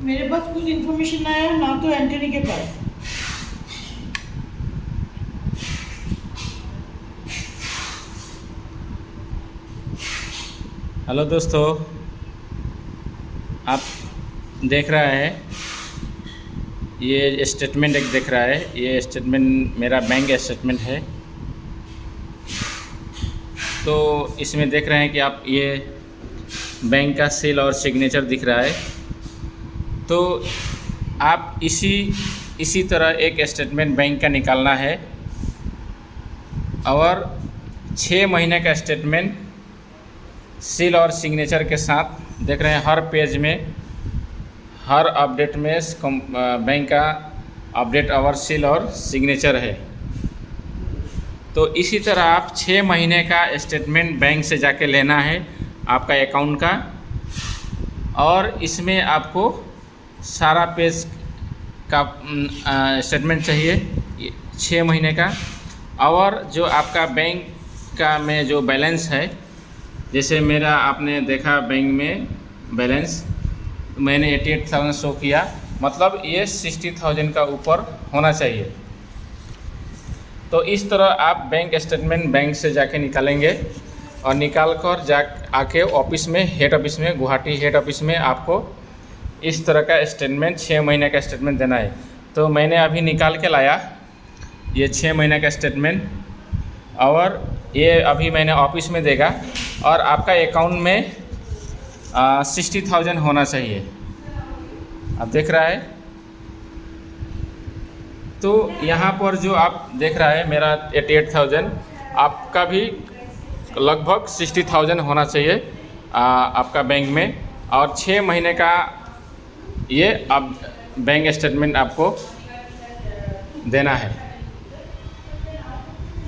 मेरे पास कुछ इन्फॉर्मेशन आया ना तो एंटनी के पास। हेलो दोस्तों, आप देख रहा है ये स्टेटमेंट एक देख रहा है। ये स्टेटमेंट मेरा बैंक स्टेटमेंट है। तो इसमें देख रहे हैं कि आप ये बैंक का सील और सिग्नेचर दिख रहा है। तो आप इसी तरह एक स्टेटमेंट बैंक का निकालना है और 6 महीने का स्टेटमेंट सील और सिग्नेचर के साथ देख रहे हैं। हर पेज में, हर अपडेट में बैंक का अपडेट और सील और सिग्नेचर है। तो इसी तरह आप 6 महीने का स्टेटमेंट बैंक से जाके लेना है आपका अकाउंट का, और इसमें आपको सारा पेज का स्टेटमेंट चाहिए 6 महीने का। और जो आपका बैंक का में जो बैलेंस है, जैसे मेरा आपने देखा बैंक में बैलेंस मैंने 88,000 शो किया, मतलब ये 60,000 का ऊपर होना चाहिए। तो इस तरह आप बैंक स्टेटमेंट बैंक से जाके निकालेंगे और निकाल कर आके ऑफिस में, हेड ऑफिस में, गुवाहाटी हेड ऑफिस में आपको इस तरह का स्टेटमेंट 6 महीने का स्टेटमेंट देना है। तो मैंने अभी निकाल के लाया ये 6 महीने का स्टेटमेंट, और ये अभी मैंने ऑफिस में देगा, और आपका अकाउंट में 60,000 होना चाहिए। आप देख रहा है। तो यहाँ पर जो आप देख रहा है मेरा 88,000, आपका भी लगभग 60,000 होना चाहिए आपका बैंक में। और 6 महीने का ये अब बैंक स्टेटमेंट आपको देना है।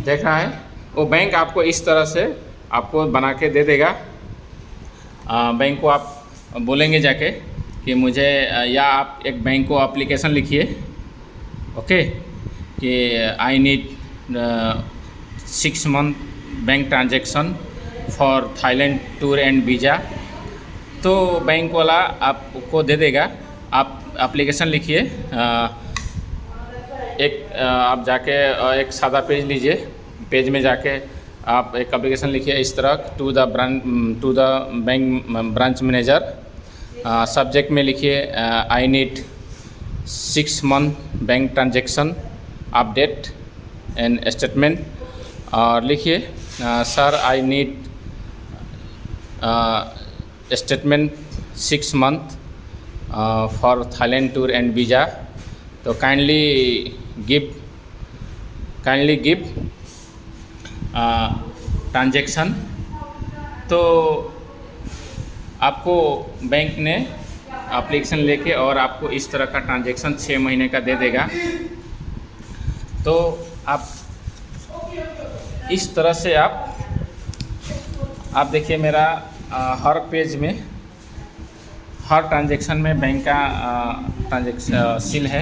देख रहा है, वो बैंक आपको इस तरह से आपको बना के दे देगा। बैंक को आप बोलेंगे जाके कि मुझे, या आप एक बैंक को एप्लीकेशन लिखिए, ओके, कि आई need 6 month bank transaction for Thailand tour and visa. तो बैंक वाला आपको दे देगा। आप एप्लीकेशन लिखिए, आप जाके एक सादा पेज लीजिए, पेज में जाके आप एक एप्लीकेशन लिखिए इस तरह, to the bank branch manager. Subject में लिखिए I need 6 month bank transaction update and statement, और लिखिए sir I need statement 6 month for Thailand tour and visa. तो काइंडली गिव ट्रांजैक्शन। तो आपको बैंक ने एप्लीकेशन लेके और आपको इस तरह का ट्रांजैक्शन 6 महीने का दे देगा। तो आप इस तरह से आप देखिए मेरा हर पेज में, हर ट्रांजैक्शन में बैंक का ट्रांजैक्शन सील है।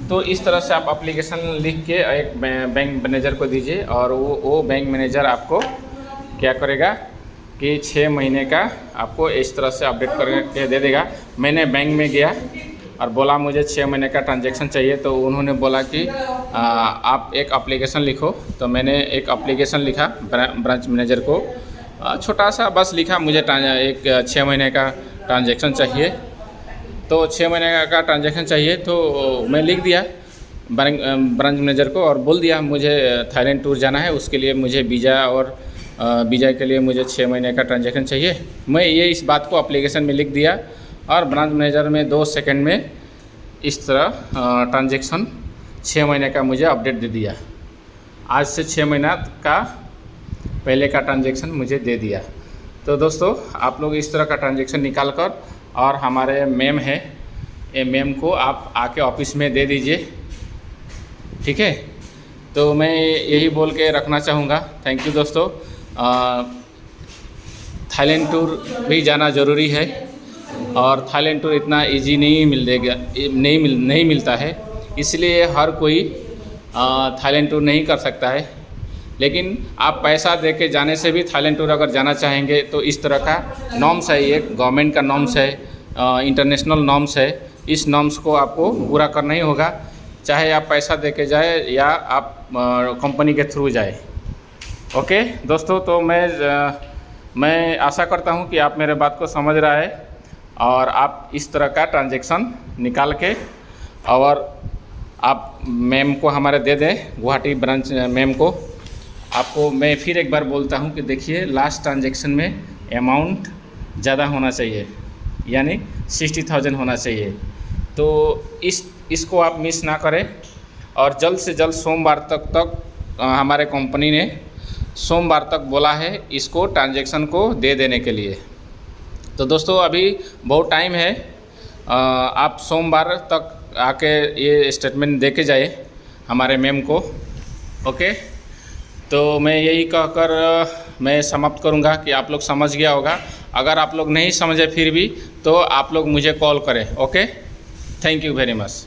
तो इस तरह से आप एप्लीकेशन लिख के एक बैंक मैनेजर को दीजिए, और वो बैंक मैनेजर आपको क्या करेगा कि 6 महीने का आपको इस तरह से अपडेट करके दे देगा। मैंने बैंक में गया और बोला मुझे 6 महीने का ट्रांजैक्शन चाहिए, तो उन्होंने बोला कि आप एक एप्लीकेशन लिखो। तो मैंने एक एप्लीकेशन लिखा ब्रांच मैनेजर को, छोटा सा बस लिखा, मुझे एक 6 महीने का ट्रांजैक्शन चाहिए। तो 6 महीने का ट्रांजैक्शन चाहिए, तो मैं लिख दिया ब्रांच मैनेजर को और बोल दिया मुझे थाईलैंड टूर जाना है, उसके लिए मुझे वीज़ा, और वीज़ा के लिए मुझे 6 महीने का ट्रांजैक्शन चाहिए। मैं ये इस बात को एप्लीकेशन में लिख दिया, और ब्रांच मैनेजर में 2 सेकंड में इस तरह ट्रांजैक्शन 6 महीने का मुझे अपडेट दे दिया। आज से 6 महीना का पहले का ट्रांजैक्शन मुझे दे दिया। तो दोस्तों, आप लोग इस तरह का ट्रांजैक्शन निकाल कर, और हमारे मैम है, ये मैम को आप आके ऑफिस में दे दीजिए, ठीक है। तो मैं यही बोल के रखना चाहूँगा। थैंक यू दोस्तों। थाईलैंड टूर भी जाना ज़रूरी है, और थाईलैंड टूर इतना इजी नहीं मिलता है, इसलिए हर कोई थाईलैंड टूर नहीं कर सकता है। लेकिन आप पैसा दे के जाने से भी थाईलैंड टूर अगर जाना चाहेंगे तो इस तरह का नॉर्म्स है, ये गवर्नमेंट का नॉर्म्स है, इंटरनेशनल नॉर्म्स है। इस नॉर्म्स को आपको पूरा करना ही होगा, चाहे आप पैसा दे के जाए या आप कंपनी के थ्रू जाए। ओके दोस्तों, तो मैं आशा करता हूँ कि आप मेरे बात को समझ रहा है और आप इस तरह का ट्रांजैक्शन निकाल के और आप मैम को हमारे दे दें, गुवाहाटी ब्रांच मैम को। आपको मैं फिर एक बार बोलता हूँ कि देखिए, लास्ट ट्रांजैक्शन में अमाउंट ज़्यादा होना चाहिए, यानी 60,000 होना चाहिए। तो इसको आप मिस ना करें और जल्द से जल्द सोमवार तक हमारे कंपनी ने सोमवार तक बोला है इसको ट्रांजैक्शन को दे देने के लिए। तो दोस्तों अभी बहुत टाइम है, आप सोमवार तक आके ये स्टेटमेंट दे के जाए हमारे मैम को। ओके, तो मैं यही कहकर मैं समाप्त करूंगा कि आप लोग समझ गया होगा। अगर आप लोग नहीं समझे फिर भी तो आप लोग मुझे कॉल करें। Okay, thank you very much.